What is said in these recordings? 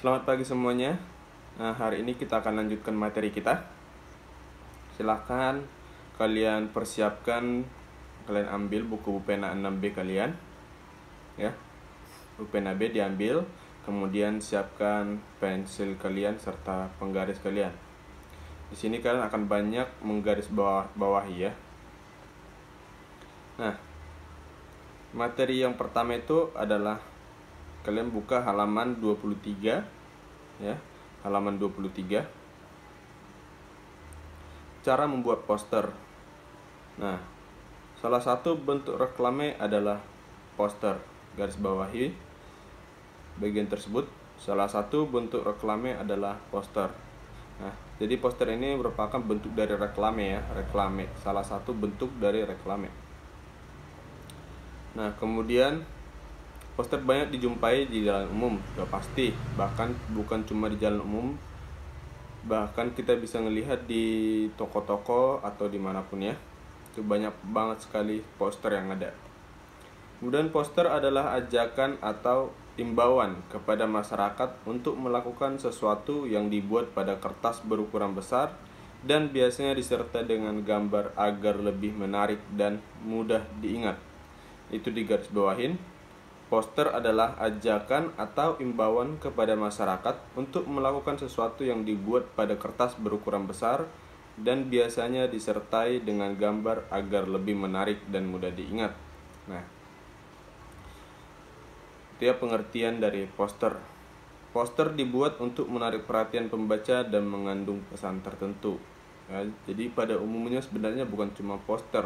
Selamat pagi semuanya. Hari ini kita akan lanjutkan materi kita. Silahkan kalian persiapkan, kalian ambil buku pena 6B kalian, ya. Buku pena B diambil, kemudian siapkan pensil kalian serta penggaris kalian. Di sini kalian akan banyak menggaris bawahi ya. Nah, materi yang pertama itu adalah kalian buka halaman 23 ya, halaman 23. Cara membuat poster. Nah, salah satu bentuk reklame adalah poster. Garis bawahi bagian tersebut. Salah satu bentuk reklame adalah poster. Nah, jadi poster ini merupakan bentuk dari reklame ya, reklame. Salah satu bentuk dari reklame. Nah, kemudian poster banyak dijumpai di jalan umum, sudah pasti. Bahkan bukan cuma di jalan umum, bahkan kita bisa melihat di toko-toko atau dimanapun ya. Itu banyak banget sekali poster yang ada. Kemudian poster adalah ajakan atau imbauan kepada masyarakat untuk melakukan sesuatu yang dibuat pada kertas berukuran besar dan biasanya disertai dengan gambar agar lebih menarik dan mudah diingat. Itu digaris bawahin. Poster adalah ajakan atau imbauan kepada masyarakat untuk melakukan sesuatu yang dibuat pada kertas berukuran besar dan biasanya disertai dengan gambar agar lebih menarik dan mudah diingat. Nah, itu ya pengertian dari poster. Poster dibuat untuk menarik perhatian pembaca dan mengandung pesan tertentu. Ya, jadi pada umumnya sebenarnya bukan cuma poster,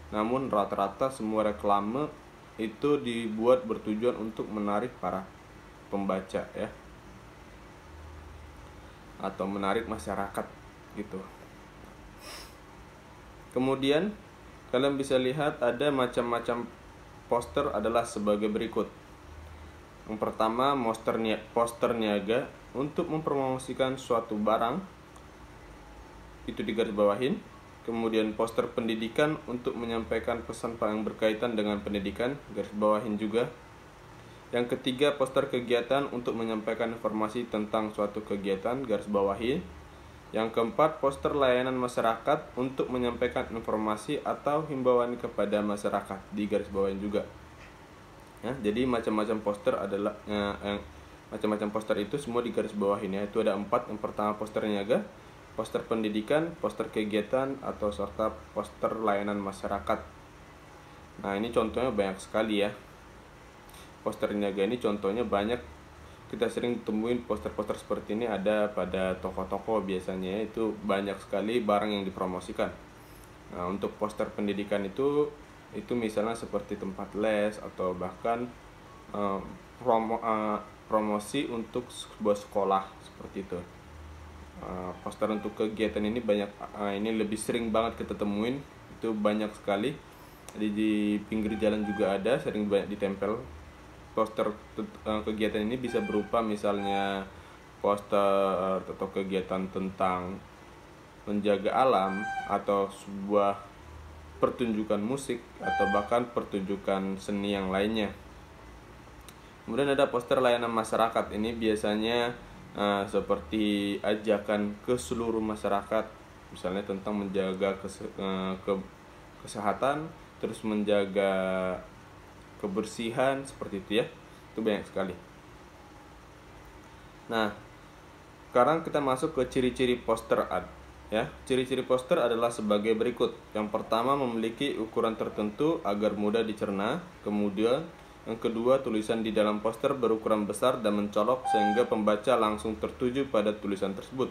namun rata-rata semua reklame itu dibuat bertujuan untuk menarik para pembaca ya, atau menarik masyarakat gitu. Kemudian kalian bisa lihat ada macam-macam poster adalah sebagai berikut. Yang pertama, poster niaga untuk mempromosikan suatu barang, itu digaris bawahin. Kemudian poster pendidikan untuk menyampaikan pesan yang berkaitan dengan pendidikan, garis bawahin juga. Yang ketiga, poster kegiatan untuk menyampaikan informasi tentang suatu kegiatan, garis bawahin. Yang keempat, poster layanan masyarakat untuk menyampaikan informasi atau himbauan kepada masyarakat, digaris bawahin juga. Ya, jadi macam-macam poster adalah macam-macam poster itu semua digaris bawahin ya. Itu ada 4. Yang pertama poster niaga, poster pendidikan, poster kegiatan, atau serta poster layanan masyarakat. Nah, ini contohnya banyak sekali ya. Poster niaga ini contohnya banyak. Kita sering temuin poster-poster seperti ini ada pada toko-toko biasanya. Itu banyak sekali barang yang dipromosikan. Nah, untuk poster pendidikan itu misalnya seperti tempat les atau bahkan promosi untuk sebuah sekolah seperti itu. Poster untuk kegiatan ini banyak, ini lebih sering banget kita temuin, itu banyak sekali. Jadi di pinggir jalan juga ada, sering banyak ditempel. Poster kegiatan ini bisa berupa misalnya poster atau kegiatan tentang menjaga alam, atau sebuah pertunjukan musik, atau bahkan pertunjukan seni yang lainnya. Kemudian ada poster layanan masyarakat. Ini biasanya seperti ajakan ke seluruh masyarakat, misalnya tentang menjaga kesehatan, terus menjaga kebersihan, seperti itu ya. Itu banyak sekali. Nah, sekarang kita masuk ke ciri-ciri poster ad. Ya, ciri-ciri poster adalah sebagai berikut. Yang pertama, memiliki ukuran tertentu agar mudah dicerna. Kemudian, yang kedua, tulisan di dalam poster berukuran besar dan mencolok sehingga pembaca langsung tertuju pada tulisan tersebut.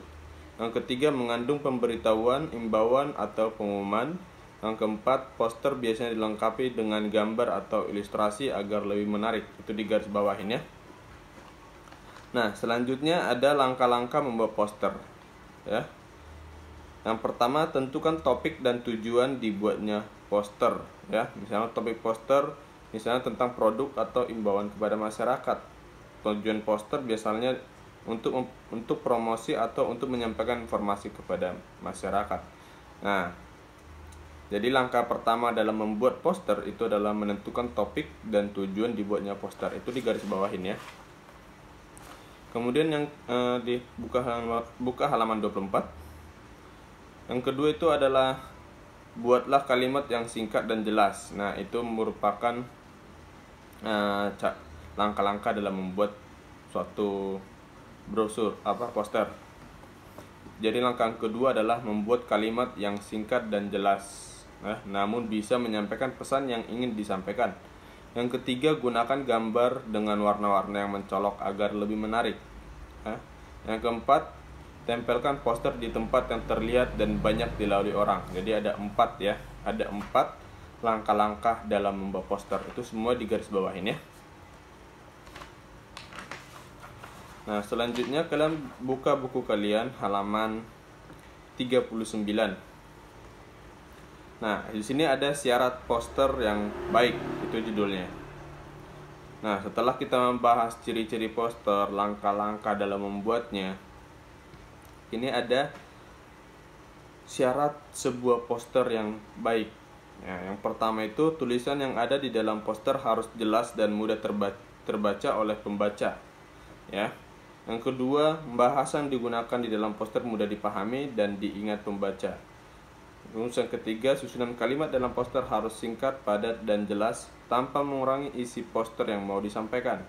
Yang ketiga, mengandung pemberitahuan, imbauan, atau pengumuman. Yang keempat, poster biasanya dilengkapi dengan gambar atau ilustrasi agar lebih menarik. Itu digaris bawahin ya. Nah, selanjutnya ada langkah-langkah membuat poster ya. Yang pertama, tentukan topik dan tujuan dibuatnya poster ya. Misalnya topik poster misalnya tentang produk atau imbauan kepada masyarakat. Tujuan poster biasanya untuk promosi atau untuk menyampaikan informasi kepada masyarakat. Nah, jadi langkah pertama dalam membuat poster itu adalah menentukan topik dan tujuan dibuatnya poster. Itu digaris bawahin ya. Kemudian yang buka halaman 24. Yang kedua itu adalah buatlah kalimat yang singkat dan jelas. Nah, itu merupakan langkah-langkah dalam membuat suatu brosur poster. Jadi langkah yang kedua adalah membuat kalimat yang singkat dan jelas, namun bisa menyampaikan pesan yang ingin disampaikan. Yang ketiga, gunakan gambar dengan warna-warna yang mencolok agar lebih menarik. Yang keempat, tempelkan poster di tempat yang terlihat dan banyak dilalui orang. Jadi ada 4 ya, ada 4 langkah-langkah dalam membuat poster. Itu semua di garis bawahin ya. Nah, selanjutnya kalian buka buku kalian halaman 39. Nah, di sini ada syarat poster yang baik, itu judulnya. Nah, setelah kita membahas ciri-ciri poster, langkah-langkah dalam membuatnya, ini ada syarat sebuah poster yang baik. Ya, yang pertama itu tulisan yang ada di dalam poster harus jelas dan mudah terbaca oleh pembaca. Ya. Yang kedua, bahasan digunakan di dalam poster mudah dipahami dan diingat pembaca. Terus yang ketiga, susunan kalimat dalam poster harus singkat, padat, dan jelas tanpa mengurangi isi poster yang mau disampaikan.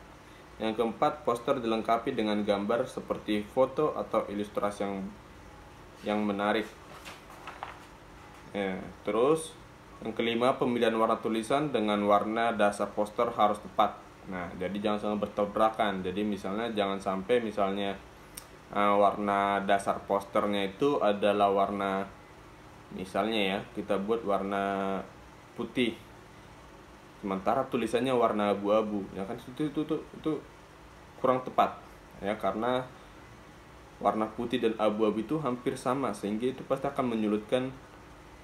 Yang keempat, poster dilengkapi dengan gambar seperti foto atau ilustrasi yang menarik. Terus yang kelima, pemilihan warna tulisan dengan warna dasar poster harus tepat. Nah, jadi jangan sampai bertabrakan. Jadi misalnya jangan sampai warna dasar posternya itu adalah warna, misalnya ya, kita buat warna putih, sementara tulisannya warna abu-abu, ya kan itu kurang tepat ya, karena warna putih dan abu-abu itu hampir sama, sehingga itu pasti akan menyulitkan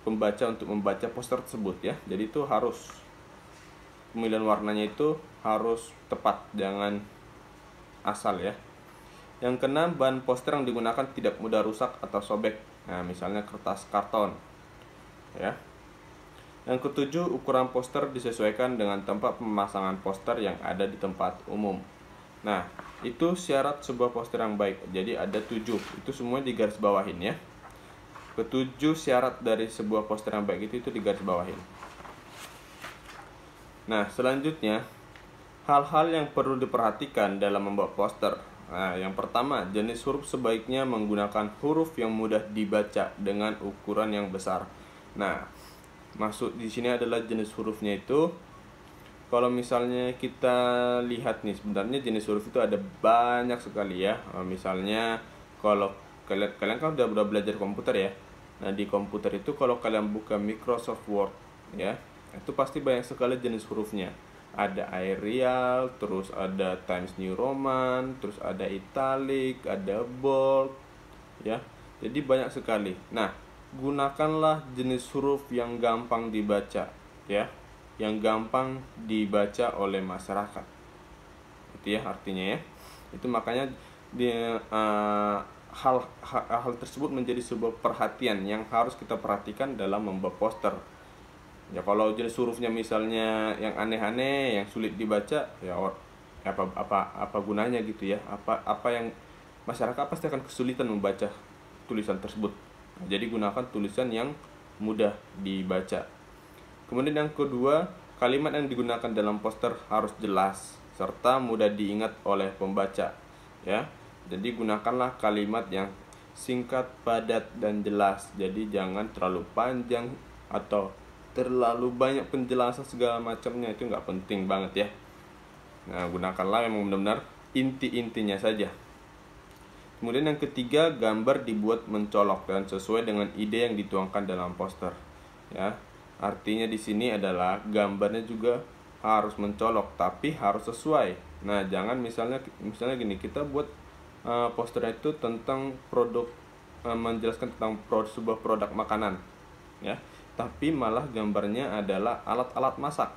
pembaca untuk membaca poster tersebut ya. Jadi itu harus, pemilihan warnanya itu harus tepat, jangan asal ya. Yang keenam, bahan poster yang digunakan tidak mudah rusak atau sobek. Nah, misalnya kertas karton ya. Yang ketujuh, ukuran poster disesuaikan dengan tempat pemasangan poster yang ada di tempat umum. Nah, itu syarat sebuah poster yang baik. Jadi ada 7, itu semua di garis bawahin ya. Ketujuh syarat dari sebuah poster yang baik itu di garis bawahin. Nah, selanjutnya, hal-hal yang perlu diperhatikan dalam membuat poster. Nah, yang pertama, jenis huruf sebaiknya menggunakan huruf yang mudah dibaca dengan ukuran yang besar. Nah, maksud di sini adalah jenis hurufnya itu, kalau misalnya kita lihat nih, sebenarnya jenis huruf itu ada banyak sekali ya. Misalnya kalau kalian kan udah belajar komputer ya. Nah, di komputer itu kalau kalian buka Microsoft Word ya, itu pasti banyak sekali jenis hurufnya. Ada Arial, terus ada Times New Roman, terus ada Italic, ada Bold ya. Jadi banyak sekali. Nah, gunakanlah jenis huruf yang gampang dibaca ya, yang gampang dibaca oleh masyarakat. Itu ya artinya ya. Itu makanya hal tersebut menjadi sebuah perhatian yang harus kita perhatikan dalam membuat poster. Ya, kalau jenis hurufnya misalnya yang aneh-aneh, yang sulit dibaca, ya apa gunanya gitu ya? Apa yang masyarakat pasti akan kesulitan membaca tulisan tersebut. Jadi gunakan tulisan yang mudah dibaca. Kemudian yang kedua, kalimat yang digunakan dalam poster harus jelas serta mudah diingat oleh pembaca ya. Jadi gunakanlah kalimat yang singkat, padat, dan jelas. Jadi jangan terlalu panjang atau terlalu banyak penjelasan segala macamnya, itu nggak penting banget ya. Nah, gunakanlah yang benar-benar inti-intinya saja. Kemudian yang ketiga, gambar dibuat mencolok dan sesuai dengan ide yang dituangkan dalam poster ya. Artinya di sini adalah gambarnya juga harus mencolok tapi harus sesuai. Nah, jangan misalnya gini, kita buat posternya itu tentang produk, menjelaskan tentang sebuah produk makanan ya, tapi malah gambarnya adalah alat-alat masak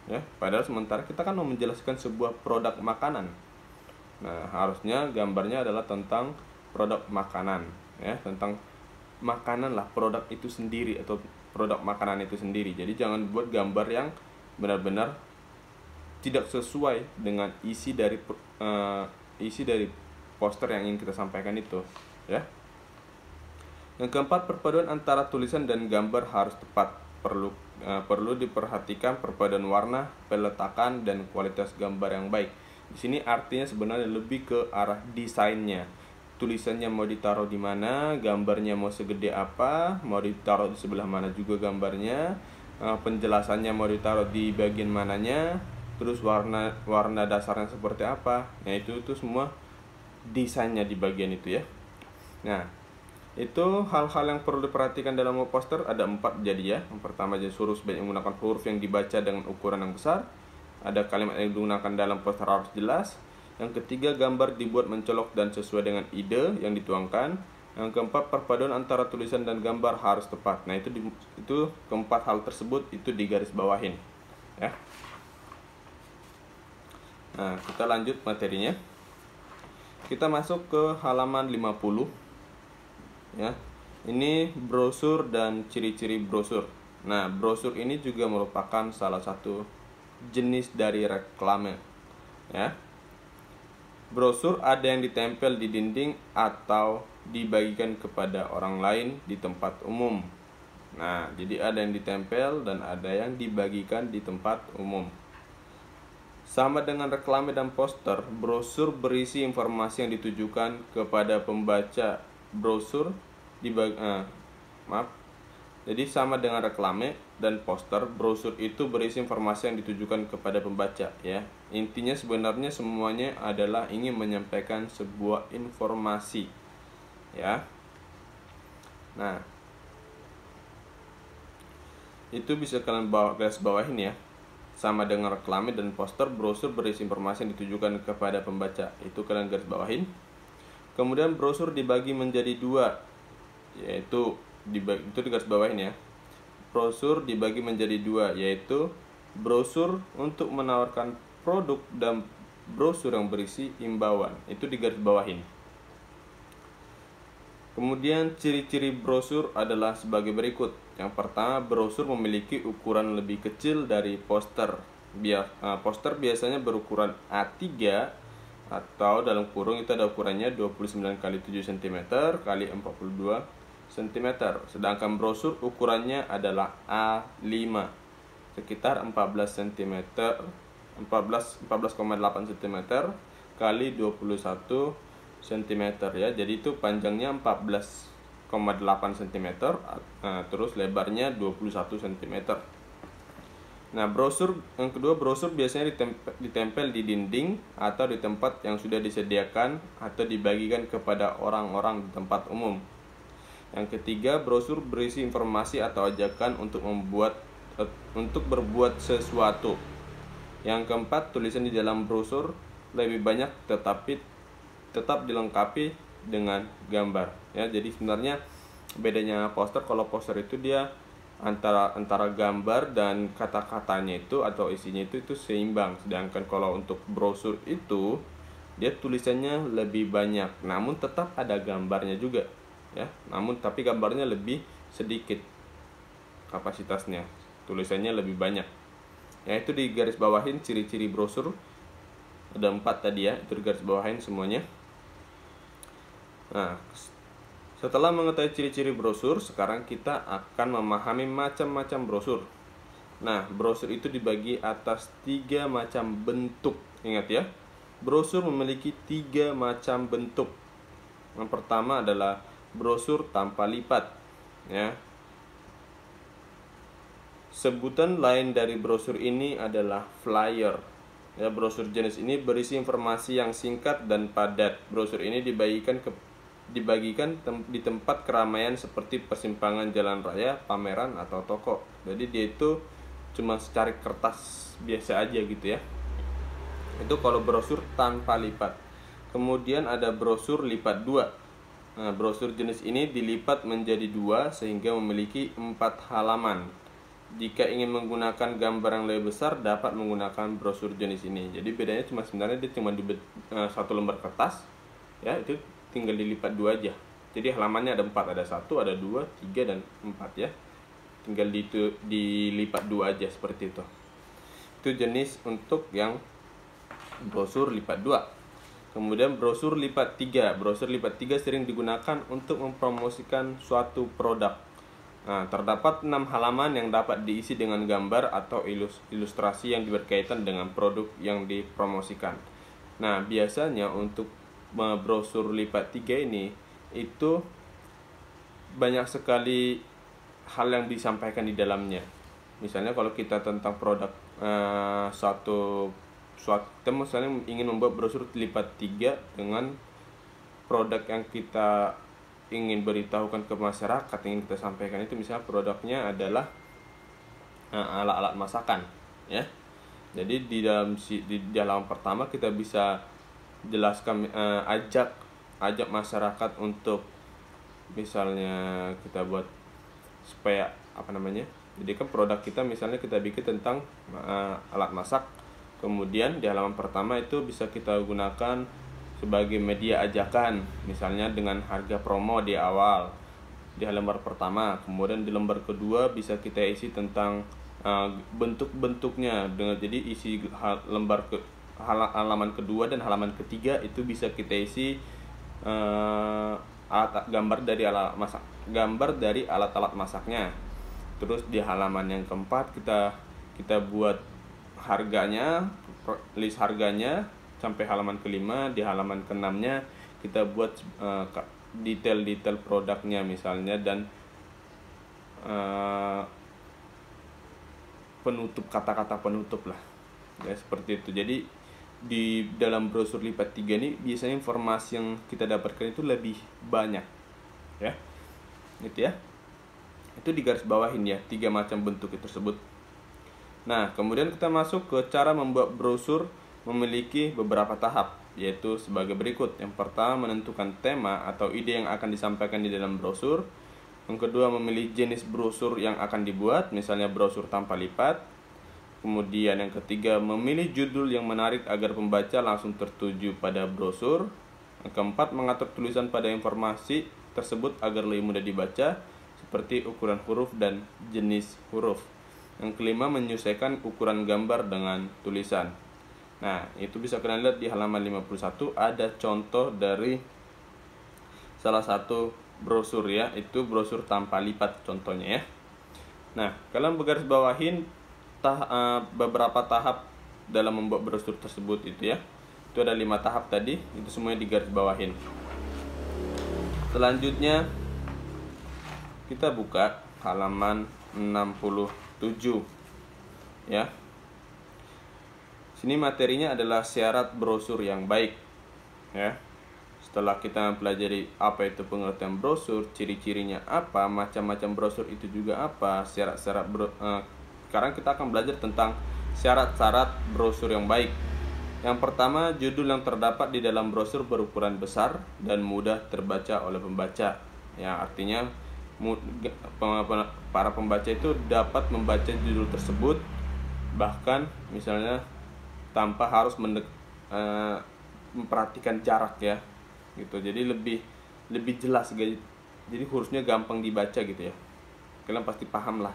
ya, padahal sementara kita kan mau menjelaskan sebuah produk makanan. Nah, harusnya gambarnya adalah tentang produk makanan ya, tentang makanan lah, produk itu sendiri atau produk makanan itu sendiri. Jadi jangan buat gambar yang benar-benar tidak sesuai dengan isi dari isi dari poster yang ingin kita sampaikan itu, ya. Yang keempat, perpaduan antara tulisan dan gambar harus tepat. Perlu diperhatikan perpaduan warna, peletakan, dan kualitas gambar yang baik. Di sini artinya sebenarnya lebih ke arah desainnya. Tulisannya mau ditaruh di mana, gambarnya mau segede apa, mau ditaruh di sebelah mana juga gambarnya, penjelasannya mau ditaruh di bagian mananya, terus warna dasarnya seperti apa. Nah, itu semua desainnya di bagian itu, ya. Nah, itu hal-hal yang perlu diperhatikan dalam poster ada 4 jadi, ya. Yang pertama, jadi suruh sebaiknya menggunakan huruf yang dibaca dengan ukuran yang besar. Ada kalimat yang digunakan dalam poster harus jelas. Yang ketiga, gambar dibuat mencolok dan sesuai dengan ide yang dituangkan. Yang keempat, perpaduan antara tulisan dan gambar harus tepat. Nah, itu keempat hal tersebut itu digaris bawahin, ya. Nah, kita lanjut materinya. Kita masuk ke halaman 50. Ya, ini brosur dan ciri-ciri brosur. Nah, brosur ini juga merupakan salah satu jenis dari reklame, ya. Brosur ada yang ditempel di dinding atau dibagikan kepada orang lain di tempat umum. Nah, jadi ada yang ditempel dan ada yang dibagikan di tempat umum. Sama dengan reklame dan poster, brosur berisi informasi yang ditujukan kepada pembaca. Jadi sama dengan reklame dan poster, brosur itu berisi informasi yang ditujukan kepada pembaca, ya. Intinya sebenarnya semuanya adalah ingin menyampaikan sebuah informasi, ya. Nah, itu bisa kalian garis bawahin, ya. Sama dengan reklame dan poster, brosur berisi informasi yang ditujukan kepada pembaca. Itu kalian garis bawahin. Kemudian brosur dibagi menjadi 2, yaitu itu digaris bawahin, ya. Brosur dibagi menjadi 2, yaitu brosur untuk menawarkan produk dan brosur yang berisi imbauan. Itu digaris bawahin. Kemudian ciri-ciri brosur adalah sebagai berikut. Yang pertama, brosur memiliki ukuran lebih kecil dari poster. Poster biasanya berukuran A3 atau dalam kurung itu ada ukurannya 29 x 7 cm x 42 cm. Sedangkan brosur ukurannya adalah A5, sekitar 14 cm, 14,8 cm kali 21 cm, ya. Jadi itu panjangnya 14,8 cm, terus lebarnya 21 cm. Nah, brosur yang kedua, brosur biasanya ditempel di dinding atau di tempat yang sudah disediakan atau dibagikan kepada orang-orang di tempat umum. Yang ketiga, brosur berisi informasi atau ajakan untuk berbuat sesuatu. Yang keempat, tulisan di dalam brosur lebih banyak tetapi tetap dilengkapi dengan gambar, ya. Jadi sebenarnya bedanya poster, kalau poster itu dia antara gambar dan kata-katanya itu atau isinya itu seimbang. Sedangkan kalau untuk brosur itu dia tulisannya lebih banyak, namun tetap ada gambarnya juga, ya. Tapi gambarnya lebih sedikit kapasitasnya, tulisannya lebih banyak. Ya, itu di garis bawahin ciri-ciri brosur. Ada 4 tadi, ya. Itu di garis bawahin semuanya. Nah, setelah mengetahui ciri-ciri brosur, sekarang kita akan memahami macam-macam brosur. Nah, brosur itu dibagi atas 3 macam bentuk. Ingat, ya, brosur memiliki 3 macam bentuk. Yang pertama adalah brosur tanpa lipat, ya. Sebutan lain dari brosur ini adalah flyer. Ya, brosur jenis ini berisi informasi yang singkat dan padat. Brosur ini dibagikan di tempat keramaian seperti persimpangan jalan raya, pameran, atau toko. Jadi dia itu cuma secari kertas biasa aja gitu, ya. Itu kalau brosur tanpa lipat. Kemudian ada brosur lipat 2. Nah, brosur jenis ini dilipat menjadi 2 sehingga memiliki 4 halaman. Jika ingin menggunakan gambar yang lebih besar, dapat menggunakan brosur jenis ini. Jadi bedanya sebenarnya dia cuma di 1 lembar kertas, ya. Itu tinggal dilipat 2 aja. Jadi halamannya ada 4, ada 1, ada 2, 3, dan 4, ya. Tinggal dilipat 2 aja seperti itu. Itu jenis untuk yang brosur lipat 2. Kemudian brosur lipat 3. Brosur lipat 3 sering digunakan untuk mempromosikan suatu produk. Nah, terdapat 6 halaman yang dapat diisi dengan gambar atau ilustrasi yang berkaitan dengan produk yang dipromosikan. Nah, biasanya untuk brosur lipat 3 ini itu banyak sekali hal yang disampaikan di dalamnya. Misalnya kalau kita tentang produk suatu kita misalnya ingin membuat brosur lipat 3 dengan produk yang kita ingin beritahukan ke masyarakat, ingin kita sampaikan itu, misalnya produknya adalah alat-alat masakan, ya. Jadi di dalam pertama kita bisa jelaskan, ajak masyarakat untuk misalnya kita buat supaya jadi kan produk kita misalnya kita bikin tentang alat masak. Kemudian di halaman pertama itu bisa kita gunakan sebagai media ajakan, misalnya dengan harga promo di awal di halaman pertama. Kemudian di lembar kedua bisa kita isi tentang bentuk-bentuknya. Jadi isi halaman kedua dan halaman ketiga itu bisa kita isi gambar dari alat-alat masaknya. Terus di halaman yang keempat kita buat harganya, list harganya sampai halaman kelima. Di halaman keenamnya kita buat detail-detail produknya misalnya, dan penutup, kata-kata penutup lah, ya seperti itu. Jadi di dalam brosur lipat 3 ini biasanya informasi yang kita dapatkan itu lebih banyak, ya gitu ya. Itu digaris bawahin ya, 3 macam bentuk tersebut. Nah, kemudian kita masuk ke cara membuat brosur. Memiliki beberapa tahap, yaitu sebagai berikut. Yang pertama, menentukan tema atau ide yang akan disampaikan di dalam brosur. Yang kedua, memilih jenis brosur yang akan dibuat, misalnya brosur tanpa lipat. Kemudian yang ketiga, memilih judul yang menarik agar pembaca langsung tertuju pada brosur. Yang keempat, mengatur tulisan pada informasi tersebut agar lebih mudah dibaca, seperti ukuran huruf dan jenis huruf. Yang kelima, menyesuaikan ukuran gambar dengan tulisan. Nah, itu bisa kalian lihat di halaman 51, ada contoh dari salah satu brosur, ya, itu brosur tanpa lipat contohnya, ya. Nah, kalian bergaris bawahin beberapa tahap dalam membuat brosur tersebut itu, ya. Itu ada 5 tahap tadi, itu semuanya digaris bawahin. Selanjutnya kita buka halaman 67, ya. Sini materinya adalah syarat brosur yang baik, ya. Setelah kita mempelajari apa itu pengertian brosur, ciri-cirinya apa, macam-macam brosur itu juga apa, syarat-syarat sekarang kita akan belajar tentang syarat-syarat brosur yang baik. Yang pertama, judul yang terdapat di dalam brosur berukuran besar dan mudah terbaca oleh pembaca. Ya, artinya para pembaca itu dapat membaca judul tersebut, bahkan misalnya tanpa harus memperhatikan jarak, ya gitu. Jadi lebih jelas, jadi hurufnya gampang dibaca gitu, ya. Kalian pasti paham lah.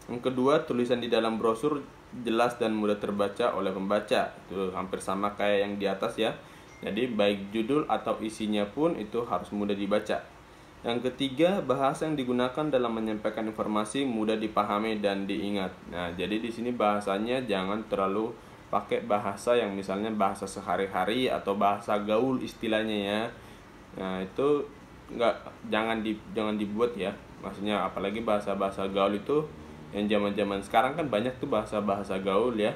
Yang kedua, tulisan di dalam brosur jelas dan mudah terbaca oleh pembaca. Itu hampir sama kayak yang di atas, ya. Jadi baik judul atau isinya pun itu harus mudah dibaca. Yang ketiga, bahasa yang digunakan dalam menyampaikan informasi mudah dipahami dan diingat. Nah, jadi di sini bahasanya jangan terlalu pakai bahasa yang misalnya bahasa sehari-hari atau bahasa gaul istilahnya, ya. Nah, itu jangan dibuat, ya. Maksudnya apalagi bahasa-bahasa gaul itu yang zaman-zaman sekarang kan banyak tuh bahasa-bahasa gaul, ya.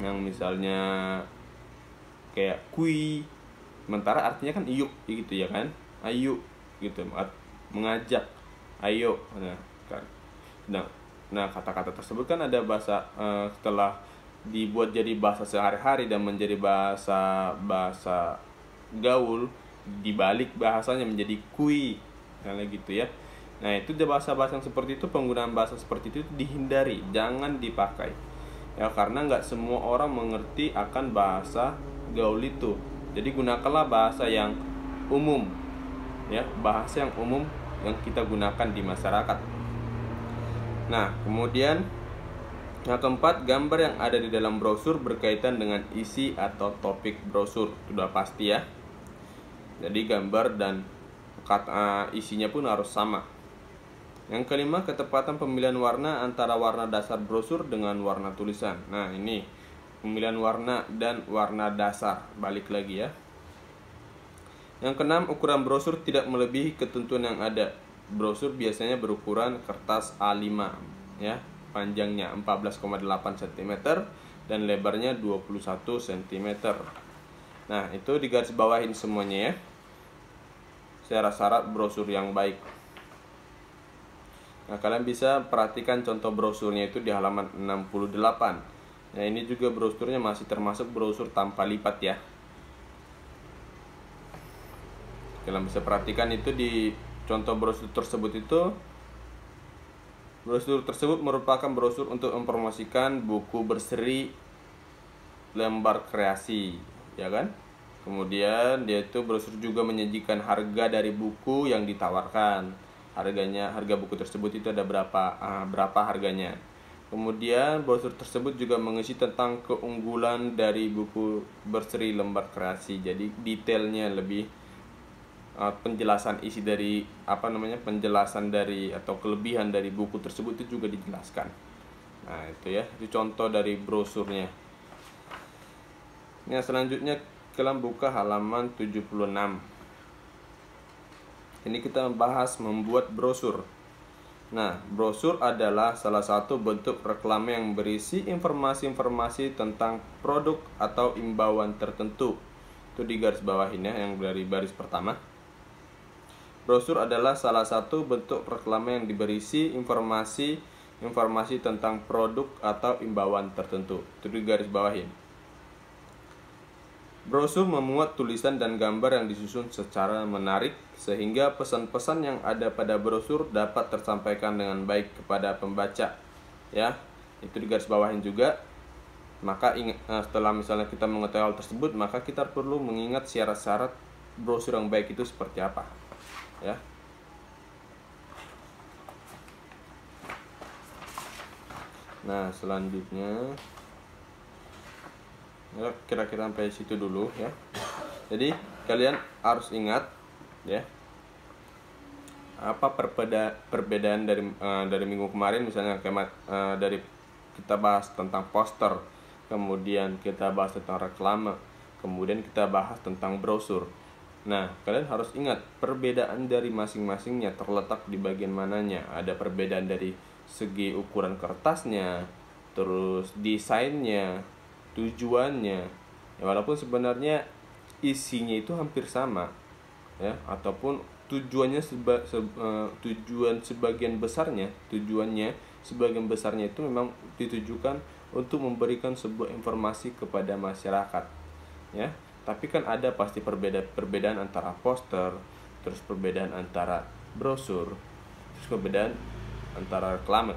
Yang misalnya kayak kui, sementara artinya kan iuk gitu, ya kan? Ayo gitu, mengajak, ayo. Nah, kata-kata tersebut kan ada bahasa setelah dibuat jadi bahasa sehari-hari dan menjadi bahasa gaul, dibalik bahasanya menjadi kui, misalnya gitu, ya. Nah, itu bahasa-bahasa yang seperti itu, penggunaan bahasa seperti itu dihindari, jangan dipakai, ya, karena nggak semua orang mengerti akan bahasa gaul itu. Jadi gunakanlah bahasa yang umum, ya, bahasa yang umum yang kita gunakan di masyarakat. Nah, kemudian Yang keempat, gambar yang ada di dalam brosur berkaitan dengan isi atau topik brosur. Sudah pasti ya. Jadi gambar dan isinya pun harus sama. Yang kelima, ketepatan pemilihan warna antara warna dasar brosur dengan warna tulisan. Nah, ini pemilihan warna dan warna dasar. Balik lagi ya. Yang keenam, ukuran brosur tidak melebihi ketentuan yang ada. Brosur biasanya berukuran kertas A5 ya. Panjangnya 14,8 cm dan lebarnya 21 cm. Nah, itu digarisbawahin semuanya ya. Syarat-syarat brosur yang baik. Nah, kalian bisa perhatikan contoh brosurnya itu di halaman 68. Nah, ini juga brosurnya masih termasuk brosur tanpa lipat ya. Kalian bisa perhatikan itu di contoh brosur tersebut itu. Brosur tersebut merupakan brosur untuk mempromosikan buku berseri lembar kreasi, ya kan? Kemudian dia itu brosur juga menyajikan harga dari buku yang ditawarkan. Harga buku tersebut itu ada berapa harganya. Kemudian brosur tersebut juga mengisi tentang keunggulan dari buku berseri lembar kreasi. Jadi detailnya lebih penjelasan isi dari penjelasan dari atau kelebihan dari buku tersebut itu juga dijelaskan. Nah, itu ya, itu contoh dari brosurnya. Nah, selanjutnya kalian buka halaman 76. Ini kita membahas membuat brosur. Nah, brosur adalah salah satu bentuk reklame yang berisi informasi-informasi tentang produk atau imbauan tertentu. Itu di garis bawahin ya, yang dari baris pertama. Brosur adalah salah satu bentuk reklame yang berisi informasi tentang produk atau imbauan tertentu. Itu di garis bawahin. Brosur memuat tulisan dan gambar yang disusun secara menarik sehingga pesan-pesan yang ada pada brosur dapat tersampaikan dengan baik kepada pembaca. Ya, itu di garis bawahin juga. Maka setelah misalnya kita mengetahui hal tersebut, maka kita perlu mengingat syarat-syarat brosur yang baik itu seperti apa. Ya. Nah, selanjutnya ya, kira-kira sampai situ dulu ya. Jadi kalian harus ingat ya, apa perbedaan dari minggu kemarin. Misalnya dari kita bahas tentang poster, kemudian kita bahas tentang reklame, kemudian kita bahas tentang brosur. Nah, kalian harus ingat perbedaan dari masing-masingnya terletak di bagian mananya. Ada perbedaan dari segi ukuran kertasnya, terus desainnya, tujuannya. Ya, walaupun sebenarnya isinya itu hampir sama, ya, ataupun tujuannya sebagian besarnya itu memang ditujukan untuk memberikan sebuah informasi kepada masyarakat, ya. Tapi kan ada pasti perbedaan antara poster, terus perbedaan antara brosur, terus perbedaan antara reklame,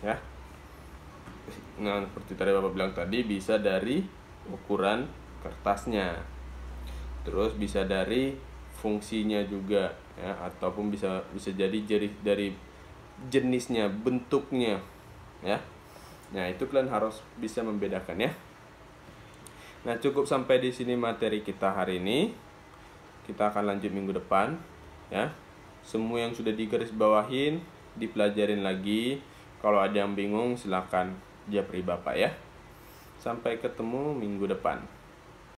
ya. Nah, seperti tadi Bapak bilang tadi, bisa dari ukuran kertasnya, terus bisa dari fungsinya juga, ya, ataupun bisa jadi dari jenisnya, bentuknya, ya. Nah, itu kalian harus bisa membedakan ya. Nah, cukup sampai di sini materi kita hari ini. Kita akan lanjut minggu depan, ya. Semua yang sudah digarisbawahin dipelajarin lagi. Kalau ada yang bingung silakan japri Bapak ya. Sampai ketemu minggu depan.